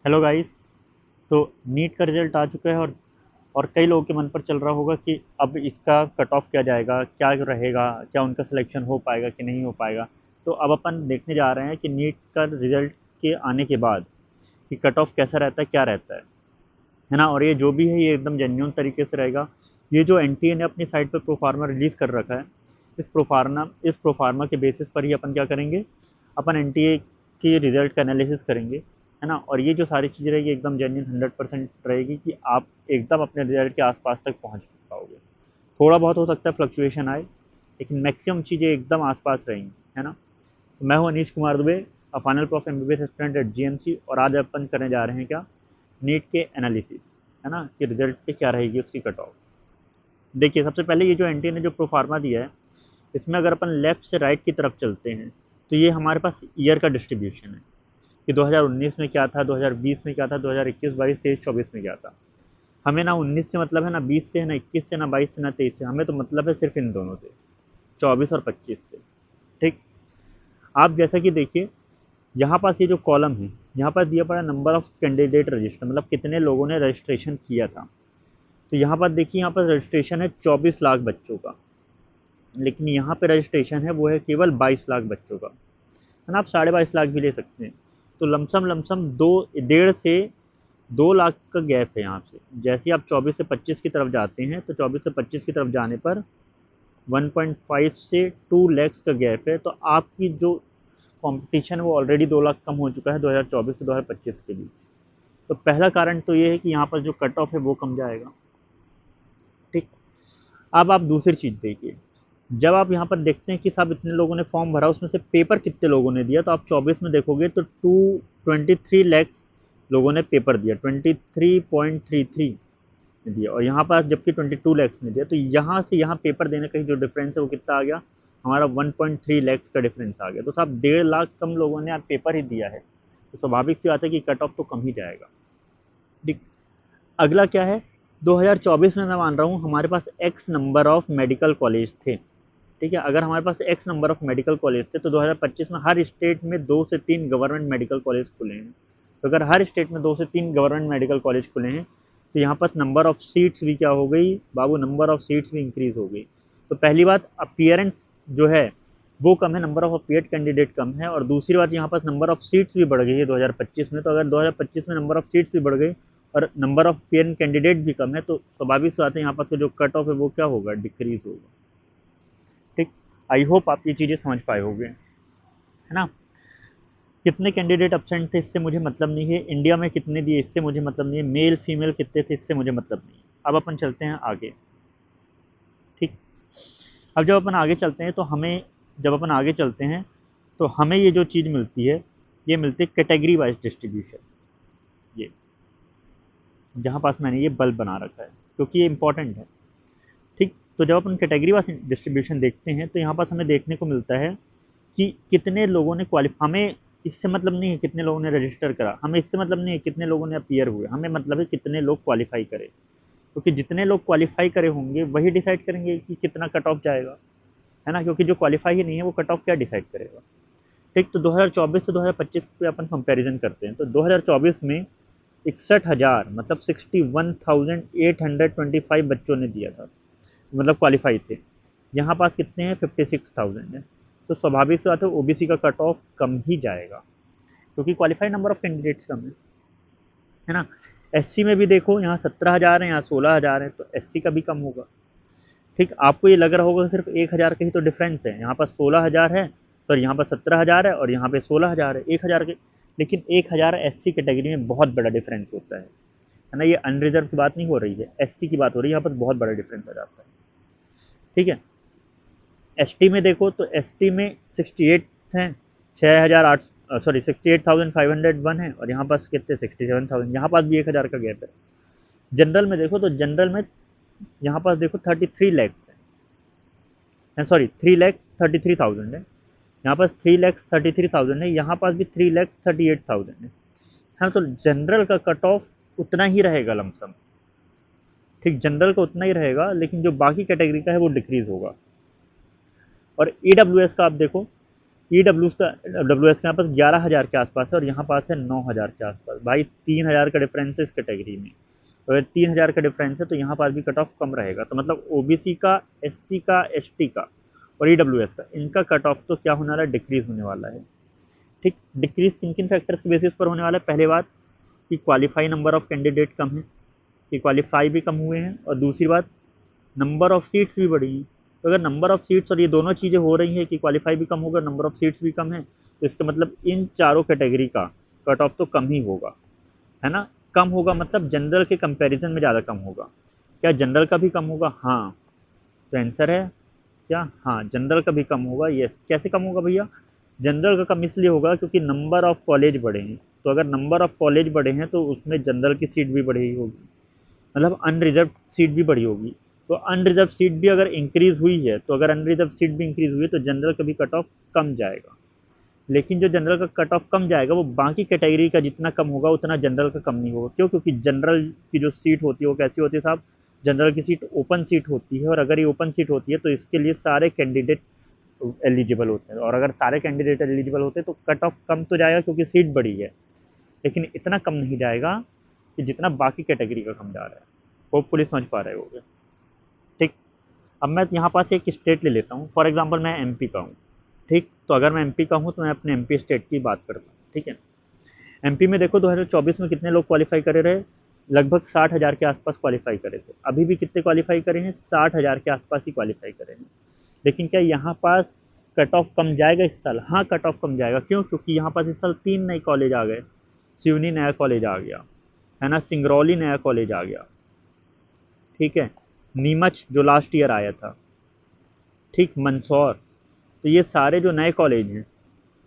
Hello guys. तो NEET का result आ चुका है और कई लोगों के मन पर चल रहा होगा कि अब इसका कट ऑफ क्या जाएगा, क्या रहेगा, क्या उनका सिलेक्शन हो पाएगा कि नहीं हो पाएगा। तो अब अपन देखने जा रहे हैं कि नीट का रिजल्ट के आने के बाद कि कट ऑफ कैसा रहता है, क्या रहता है ना। और ये जो भी है ये एकदम जेन्युइन तरीके से रहेगा। ये जो एनटीए ने अपनी साइट पर प्रोफार्मा रिलीज़ कर रखा है, इस प्रोफार्मा के बेसिस पर ही अपन क्या करेंगे, अपन एनटीए के रिजल्ट का एनालिसिस करेंगे, है ना। और ये जो सारी चीज़ें रहेगी एकदम जेन्युइन 100% रहेगी कि आप एकदम अपने रिजल्ट के आसपास तक पहुंच पाओगे। थोड़ा बहुत हो सकता है फ्लक्चुएशन आए, लेकिन मैक्सिमम चीज़ें एकदम आसपास रहेंगी, है ना। तो मैं हूँ Anish Kumar Dubey, final prof MBBS student at GMC, और आज अपन करने जा रहे हैं क्या, नीट के एनालिसिस, है ना, कि रिजल्ट पे क्या रहेगी उसकी कट ऑफ। देखिए, सबसे पहले ये जो एनटीए ने जो प्रोफार्मा दिया है, इसमें अगर अपन लेफ्ट से राइट की तरफ चलते हैं तो ये हमारे पास ईयर का डिस्ट्रीब्यूशन है कि 2019 में क्या था, 2020 में क्या था, 2021, 22, 23, 24 में क्या था। हमें ना 19 से मतलब है, ना 20 से, ना 21 से, ना 22 से, ना 23 से। हमें तो मतलब है सिर्फ इन दोनों से, 24 और 25 से। ठीक। आप जैसा कि देखिए, यहाँ पास ये जो कॉलम है, यहाँ पास दिया पड़ा नंबर ऑफ कैंडिडेट रजिस्टर, मतलब कितने लोगों ने रजिस्ट्रेशन किया था। तो यहाँ पर देखिए, यहाँ पर रजिस्ट्रेशन है 24 लाख बच्चों का, लेकिन यहाँ पे रजिस्ट्रेशन है वो है केवल 22 लाख बच्चों का, है ना। आप 22.5 लाख भी ले सकते हैं। तो लमसम लमसम 2 1.5 से 2 लाख का गैप है यहाँ से। जैसे ही आप 24 से 25 की तरफ जाते हैं, तो 24 से 25 की तरफ जाने पर 1.5 से 2 lakhs का गैप है। तो आपकी जो कंपटीशन है वो ऑलरेडी 2 लाख कम हो चुका है 2024 से 2025 के बीच। तो पहला कारण तो ये है कि यहाँ पर जो कट ऑफ है वो कम जाएगा। ठीक। अब आप दूसरी चीज़ देखिए, जब आप यहाँ पर देखते हैं कि साहब इतने लोगों ने फॉर्म भरा, उसमें से पेपर कितने लोगों ने दिया, तो आप 24 में देखोगे तो 23 lakhs लोगों ने पेपर दिया, 23.33 ने दिया। और यहाँ पास जबकि 22 lakhs ने दिया। तो यहाँ से यहाँ पेपर देने का ही जो डिफरेंस है वो कितना आ गया, हमारा 1.3 lakhs का डिफरेंस आ गया। तो साहब 1.5 लाख कम लोगों ने आप पेपर ही दिया है, तो स्वाभाविक सी बात है कि कट ऑफ तो कम ही जाएगा। ठीक। अगला क्या है, 2024 में मैं मान रहा हूँ हमारे पास X number of medical college थे। ठीक है, अगर हमारे पास X number of medical college थे तो 2025 में हर स्टेट में 2 से 3 गवर्नमेंट मेडिकल कॉलेज खुले हैं। तो अगर हर स्टेट में 2 से 3 गवर्नमेंट मेडिकल कॉलेज खुले हैं, तो यहाँ पर नंबर ऑफ सीट्स भी क्या हो गई बाबू, नंबर ऑफ सीट्स भी इंक्रीज हो गई। तो पहली बात, अपीयरेंस जो है वो कम है, नंबर ऑफ अपीयर्ड कैंडिडेट कम है। और दूसरी बात, यहाँ पास नंबर ऑफ सीट्स भी बढ़ गई है 2025 में। तो अगर 2025 में नंबर ऑफ सीट्स भी बढ़ गई और नंबर ऑफ अपीयरेंस कैंडिडेट भी कम है, तो स्वाभाविक सी बात है यहाँ पास जो कट ऑफ है वो क्या होगा, डिक्रीज होगा। ठीक। आई होप आप ये चीज़ें समझ पाए होंगे, है ना। कितने कैंडिडेट एब्सेंट थे इससे मुझे मतलब नहीं है, इंडिया में कितने दिए इससे मुझे मतलब नहीं है, मेल फीमेल कितने थे इससे मुझे मतलब नहीं है। अब अपन चलते हैं आगे। ठीक। अब जब अपन आगे चलते हैं तो हमें जब अपन आगे चलते हैं तो हमें ये जो चीज़ मिलती है, ये मिलती है कैटेगरी वाइज डिस्ट्रीब्यूशन। ये जहाँ पास मैंने ये बल्ब बना रखा है, क्योंकि ये इंपॉर्टेंट है। ठीक। तो जब अपन कैटेगरी वाइज डिस्ट्रीब्यूशन देखते हैं तो यहाँ पास हमें देखने को मिलता है कि कितने लोगों ने क्वालिफाई, हमें इससे मतलब नहीं है कितने लोगों ने रजिस्टर करा, हमें इससे मतलब नहीं है कितने लोगों ने अपीयर हुए, हमें मतलब है कितने लोग क्वालिफाई करे। क्योंकि जितने लोग क्वालिफाई करे होंगे वही डिसाइड करेंगे कि कितना कट ऑफ जाएगा, है ना। क्योंकि जो क्वालिफाई ही नहीं है वो कट ऑफ क्या डिसाइड करेगा। ठीक। तो 2024 से 2025 पे अपन कंपैरिजन करते हैं, तो 2024 में 61,000 मतलब 61,825 बच्चों ने दिया था, मतलब क्वालिफाई थे। यहाँ पास कितने हैं, 56,000 है। तो स्वाभाविक सी बात है ओबीसी का कट ऑफ कम ही जाएगा, क्योंकि क्वालिफाइड नंबर ऑफ कैंडिडेट्स कम है ना। एससी में भी देखो, यहाँ 17,000 है, यहाँ 16,000 है, तो एससी का भी कम होगा। ठीक। आपको ये लग रहा होगा सिर्फ 1,000 का ही तो डिफरेंस है, यहाँ पर 16,000 है, पर यहाँ पर 17,000 है, और यहाँ पे 16,000 है, 1,000 के। लेकिन 1,000 एससी कैटेगरी में बहुत बड़ा डिफरेंस होता है ना। ये अनरिजर्व की बात नहीं हो रही है, एससी की बात हो रही है, यहाँ पर बहुत बड़ा डिफरेंस आ जाता है। ठीक है। एसटी में देखो तो एसटी में 68 हैं, 6,008, सॉरी 68,501 है, और यहाँ पास कितने 67,000, यहाँ पास भी 1,000 का गैप है। जनरल में देखो तो जनरल में यहाँ पास देखो 33 लैक्स है, सॉरी 3,33,000 है, यहाँ पास 3,33,000 है, यहाँ पास भी 3,38,000 है। हाँ, तो जनरल का कट ऑफ उतना ही रहेगा लमसम। ठीक, जनरल का उतना ही रहेगा, लेकिन जो बाकी कैटेगरी का है वो डिक्रीज होगा। और ईडब्ल्यूएस का आप देखो, EWS का यहाँ पास 11,000 के आसपास है और यहाँ पास है 9,000 के आसपास। भाई 3,000 का डिफरेंस है इस कैटेगरी में। अगर 3,000 का डिफरेंस है तो यहाँ पास भी कट ऑफ कम रहेगा। तो मतलब OBC का, SC का, ST का और EWS का, इनका कट ऑफ तो क्या होने वाला है, डिक्रीज होने वाला है। ठीक, डिक्रीज किन किन फैक्टर्स के बेसिस पर होने वाला है? पहले बात कि क्वालिफाई नंबर ऑफ कैंडिडेट कम है, कि क्वालिफाई भी कम हुए हैं, और दूसरी बात नंबर ऑफ सीट्स भी बढ़ी हैं। तो अगर नंबर ऑफ सीट्स और ये दोनों चीज़ें हो रही हैं कि क्वालिफाई भी कम होगा, नंबर ऑफ सीट्स भी कम है, तो इसका मतलब इन चारों कैटेगरी का कट ऑफ तो कम ही होगा, है ना। कम होगा मतलब जनरल के कंपैरिजन में ज़्यादा कम होगा। क्या जनरल का भी कम होगा? हाँ। तो आंसर है क्या? हाँ, जनरल का भी कम होगा। यस। कैसे कम होगा भैया? जनरल का कम इसलिए होगा क्योंकि नंबर ऑफ कॉलेज बढ़े हैं। तो अगर नंबर ऑफ कॉलेज बढ़े हैं तो उसमें जनरल की सीट भी बढ़ी होगी, मतलब अनरिजर्व सीट भी बढ़ी होगी। तो अनरिजर्व सीट भी अगर इंक्रीज हुई है, तो अगर अनरिजर्व सीट भी इंक्रीज हुई है तो जनरल का भी कट ऑफ कम जाएगा। लेकिन जो जनरल का कट ऑफ कम जाएगा वो बाकी कैटेगरी का जितना कम होगा उतना जनरल का कम नहीं होगा। क्यों? क्योंकि जनरल की जो सीट होती है वो कैसी होती है साहब? जनरल की सीट ओपन सीट होती है, और अगर ये ओपन सीट होती है तो इसके लिए सारे कैंडिडेट एलिजिबल होते हैं, और अगर सारे कैंडिडेट एलिजिबल होते हैं तो कट ऑफ कम तो जाएगा क्योंकि सीट बड़ी है, लेकिन इतना कम नहीं जाएगा कि जितना बाकी कैटेगरी का कम जा रहा है। होपफुली समझ पा रहे होगे। ठीक। अब मैं यहाँ पास एक स्टेट ले लेता हूँ। फॉर एग्जांपल मैं MP का हूँ। ठीक। तो अगर मैं MP का हूँ तो मैं अपने MP स्टेट की बात करता हूँ। ठीक है। MP में देखो 2024 में कितने लोग क्वालिफाई करे रहे? लगभग 60,000 के आसपास क्वालिफाई करे थे। अभी भी कितने क्वालिफाई करे हैं? 60,000 के आसपास ही क्वालिफाई करे हैं। लेकिन क्या यहाँ पास कट ऑफ कम जाएगा इस साल? हाँ, कट ऑफ कम जाएगा। क्यों? क्योंकि यहाँ पास इस साल 3 नए कॉलेज आ गए। सिवनी नया कॉलेज आ गया, है ना, सिंगरौली नया कॉलेज आ गया, ठीक है, नीमच जो लास्ट ईयर आया था, ठीक, मंदसौर। तो ये सारे जो नए कॉलेज हैं,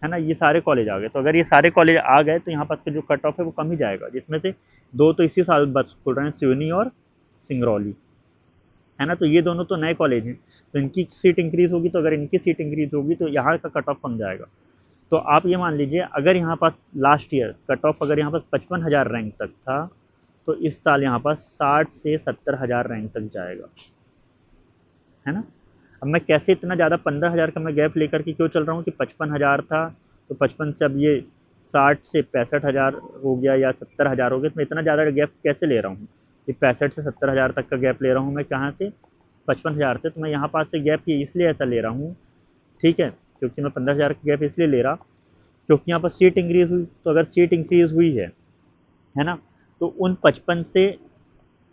है ना, ये सारे कॉलेज आ गए। तो अगर ये सारे कॉलेज आ गए तो यहाँ पास का जो कट ऑफ है वो कम ही जाएगा, जिसमें से 2 तो इसी साल बस खुल रहे हैं, सिवनी और सिंगरौली, है ना। तो ये दोनों तो नए कॉलेज हैं, तो इनकी सीट इंक्रीज होगी। तो अगर इनकी सीट इंक्रीज होगी तो यहाँ का कट ऑफ कम जाएगा। तो आप ये मान लीजिए अगर यहाँ पास लास्ट ईयर कट ऑफ अगर यहाँ पास 55,000 रैंक तक था, तो इस साल यहाँ पास 60 से 70,000 रैंक तक जाएगा, है ना। अब मैं कैसे इतना ज़्यादा 15,000 का मैं गैप लेकर के क्यों चल रहा हूँ कि 55,000 था तो 55 से अब ये 60 से 65,000 हो गया या 70,000 हो गया, तो मैं इतना ज़्यादा गैप कैसे ले रहा हूँ कि 65 से 70,000 तक का गैप ले रहा हूँ मैं, कहाँ से? 55,000 से। तो मैं यहाँ पास से गैप ये इसलिए ऐसा ले रहा हूँ, ठीक है, क्योंकि मैं 15,000 का गैप इसलिए ले रहा क्योंकि यहाँ पर सीट इंक्रीज हुई। तो अगर सीट इंक्रीज हुई है ना, तो उन 55 से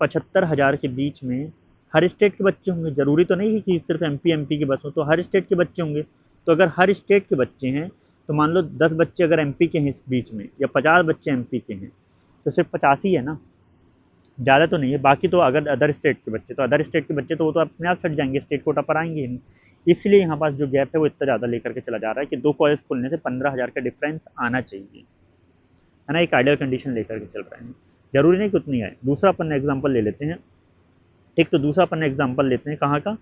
75,000 के बीच में हर स्टेट के बच्चे होंगे। ज़रूरी तो नहीं है कि सिर्फ MP के बस हो, तो हर स्टेट के बच्चे होंगे। तो अगर हर स्टेट के बच्चे हैं तो मान लो 10 बच्चे अगर MP के हैं इस बीच में, या 50 बच्चे MP के हैं, तो सिर्फ 50 ही है ना, ज़्यादा तो नहीं है। बाकी तो अगर अदर स्टेट के बच्चे, तो अदर स्टेट के बच्चे तो वो तो अपने आप छट जाएंगे, स्टेट कोटा पर आएंगे ही नहीं। इसलिए यहाँ पास जो गैप है वो इतना ज़्यादा लेकर के चला जा रहा है कि 2 कॉलेज खुलने से 15,000 का डिफरेंस आना चाहिए, है ना। एक आइडियल कंडीशन लेकर के चल रहे हैं, जरूरी नहीं कि उतनी आए। दूसरा अपन एग्जाम्पल ले लेते हैं। ठीक। तो दूसरा अपन एग्जाम्पल लेते हैं, कहाँ का?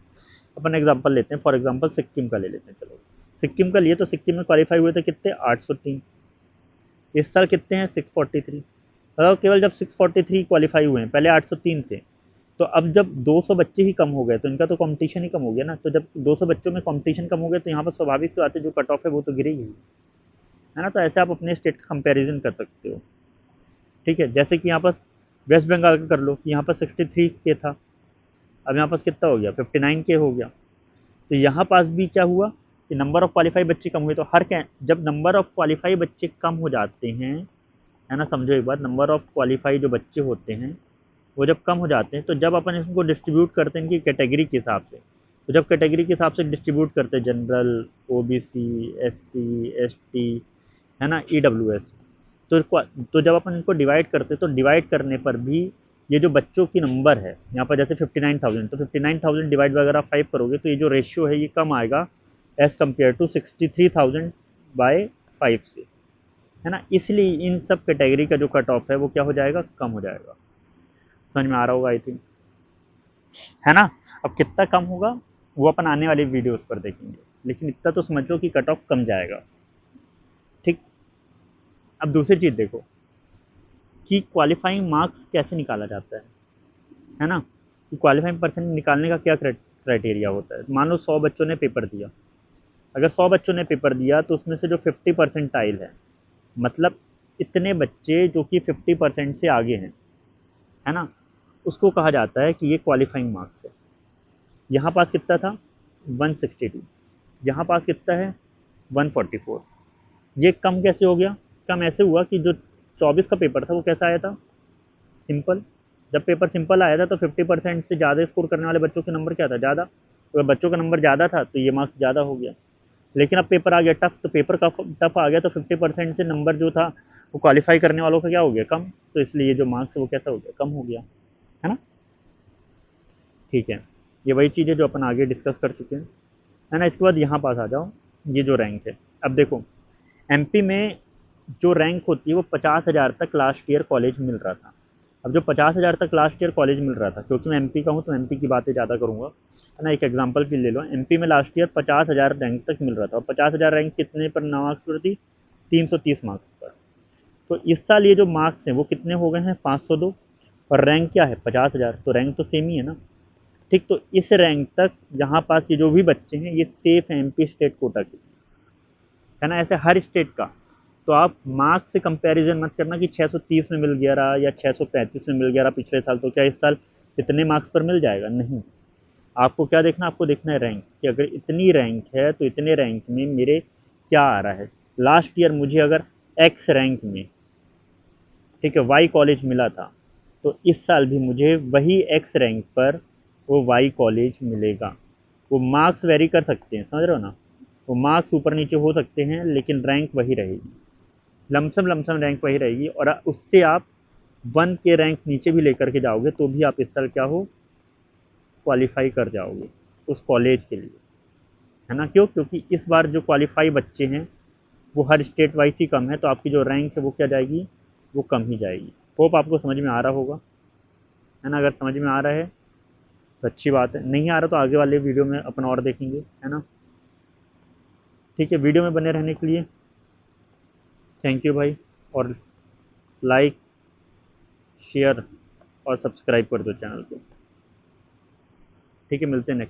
अपन एग्जाम्पल लेते हैं, फॉर एग्जाम्पल सिक्किम का ले लेते हैं। चलो सिक्किम का लिए, तो सिक्किम में क्वालिफाई हुए थे कितने? 803। इस साल कितने हैं? 643। मतलब केवल जब 643 क्वालिफाई हुए हैं, पहले 803 थे। तो अब जब 200 बच्चे ही कम हो गए तो इनका तो कंपटीशन ही कम हो गया ना। तो जब 200 बच्चों में कंपटीशन कम हो गया तो यहाँ पर स्वाभाविक सी बात है जो कट ऑफ है वो तो गिरेगी, है ना। तो ऐसे आप अपने स्टेट का कंपेरिजन कर सकते हो। ठीक है। जैसे कि यहाँ पर वेस्ट बंगाल का कर लो कि यहाँ पर 63 के था, अब यहाँ पास कितना हो गया? 59 के हो गया। तो यहाँ पास भी क्या हुआ कि नंबर ऑफ क्वालिफाई बच्चे कम हुए। तो हर क्या, जब नंबर ऑफ क्वालिफाई बच्चे कम हो जाते हैं, है ना, समझो एक बात, नंबर ऑफ क्वालिफाई जो बच्चे होते हैं वो जब कम हो जाते हैं, तो जब अपन इसको डिस्ट्रीब्यूट करते हैं इनकी कैटेगरी के हिसाब से, तो जब कैटेगरी के हिसाब से डिस्ट्रीब्यूट करते हैं, जनरल, OBC, SC, ST, है ना, EWS, तो जब अपन इनको डिवाइड करते हैं तो डिवाइड करने पर भी ये जो बच्चों की नंबर है यहाँ पर जैसे 59,000, तो 59,000 डिवाइड अगर आप 5 करोगे तो ये जो रेशियो है ये कम आएगा एज़ कम्पेयर टू 63,000 बाय 5 से, है ना। इसलिए इन सब कैटेगरी का जो कट ऑफ है वो क्या हो जाएगा? कम हो जाएगा। समझ में आ रहा होगा आई थिंक, है ना। अब कितना कम होगा वो अपन आने वाली वीडियोस पर देखेंगे, लेकिन इतना तो समझ लो कि कट ऑफ कम जाएगा। ठीक। अब दूसरी चीज़ देखो कि क्वालिफाइंग मार्क्स कैसे निकाला जाता है ना, कि क्वालिफाइंग परसेंट निकालने का क्या क्राइटेरिया होता है। मान लो 100 बच्चों ने पेपर दिया, अगर 100 बच्चों ने पेपर दिया तो उसमें से जो 50 परसेंटाइल है, मतलब इतने बच्चे जो कि 50% से आगे हैं, है ना, उसको कहा जाता है कि ये क्वालिफाइंग मार्क्स है। यहाँ पास कितना था 162, यहाँ पास कितना है 144। ये कम कैसे हो गया? कम ऐसे हुआ कि जो 24 का पेपर था वो कैसा आया था, सिंपल। जब पेपर सिंपल आया था तो 50% से ज़्यादा स्कोर करने वाले बच्चों के नंबर क्या था, ज़्यादा। तो अगर बच्चों का नंबर ज़्यादा था तो ये मार्क्स ज़्यादा हो गया। लेकिन अब पेपर आ गया टफ, तो पेपर का टफ आ गया तो 50% से नंबर जो था वो क्वालिफाई करने वालों का क्या हो गया, कम। तो इसलिए ये जो मार्क्स है वो कैसा हो गया, कम हो गया, है ना। ठीक है, ये वही चीज़ है जो अपन आगे डिस्कस कर चुके हैं, है ना। इसके बाद यहाँ पास आ जाओ, ये जो रैंक है, अब देखो एमपी में जो रैंक होती है वो 50,000 तक लास्ट ईयर कॉलेज मिल रहा था। अब जो 50,000 तक लास्ट ईयर कॉलेज मिल रहा था, क्योंकि मैं एमपी का हूँ तो एमपी की बातें ज़्यादा करूँगा, है ना। एक एग्जांपल भी ले लो, एमपी में लास्ट ईयर 50,000 रैंक तक मिल रहा था, और 50,000 रैंक कितने पर मार्क्स पर थी, 330 मार्क्स पर। तो इस साल ये जो मार्क्स हैं वो कितने हो गए हैं, 502, और रैंक क्या है 50,000, तो रैंक तो सेम ही है ना। ठीक, तो इस रैंक तक यहाँ पास ये जो भी बच्चे हैं ये सेफ हैं एमपी स्टेट कोटा के, है ना। ऐसे हर स्टेट का। तो आप मार्क्स से कंपैरिजन मत करना कि 630 में मिल गया रहा या 635 में मिल गया रहा पिछले साल, तो क्या इस साल इतने मार्क्स पर मिल जाएगा, नहीं। आपको क्या देखना, आपको देखना है रैंक, कि अगर इतनी रैंक है तो इतने रैंक में मेरे क्या आ रहा है। लास्ट ईयर मुझे अगर एक्स रैंक में, ठीक है, वाई कॉलेज मिला था, तो इस साल भी मुझे वही एक्स रैंक पर वो वाई कॉलेज मिलेगा। वो मार्क्स वेरी कर सकते हैं, समझ रहे हो ना। वो मार्क्स ऊपर नीचे हो सकते हैं लेकिन रैंक वही रहेगी, लमसम लमसम रैंक वही रहेगी। और उससे आप 1 के रैंक नीचे भी लेकर के जाओगे तो भी आप इस साल क्या हो, क्वालिफाई कर जाओगे उस कॉलेज के लिए, है ना। क्यों? क्योंकि इस बार जो क्वालिफाई बच्चे हैं वो हर स्टेट वाइज ही कम है, तो आपकी जो रैंक है वो क्या जाएगी, वो कम ही जाएगी। होप आपको समझ में आ रहा होगा, है ना। अगर समझ में आ रहा है तो अच्छी बात है, नहीं आ रहा तो आगे वाले वीडियो में अपन और देखेंगे, है ना। ठीक है, वीडियो में बने रहने के लिए थैंक यू भाई, और लाइक, शेयर और सब्सक्राइब कर दो चैनल को। ठीक है, मिलते हैं नेक्स्ट।